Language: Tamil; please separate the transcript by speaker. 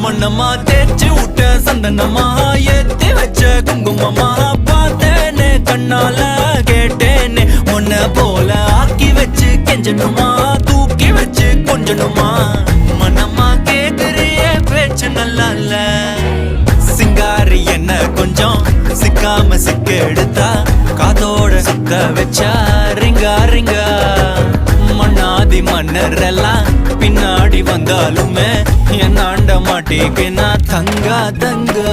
Speaker 1: மண்ணம்மா தேய்ச்சி விட்ட சந்தனமா ஏத்தி வச்ச குங்குமமா பார்த்தேனே கண்ணால கேட்டேனே உன்ன போல ஆக்கி வச்சு கெஞ்சணுமா தூக்கி வச்சு கொஞ்சணுமா மனமா கேக்குறிய பேச்சு நல்லா இல்ல சிங்காரி என்ன கொஞ்சம் சிக்காம சிக்க எடுத்தா காதோட சுத்த வச்சா ரிங்கா ரிங்கா மண்ணாதி மன்னர் எல்லாம் பின்னாடி வந்தாலுமே என் ஆண்ட மாட்டேக்கு நான் தங்கா தங்கா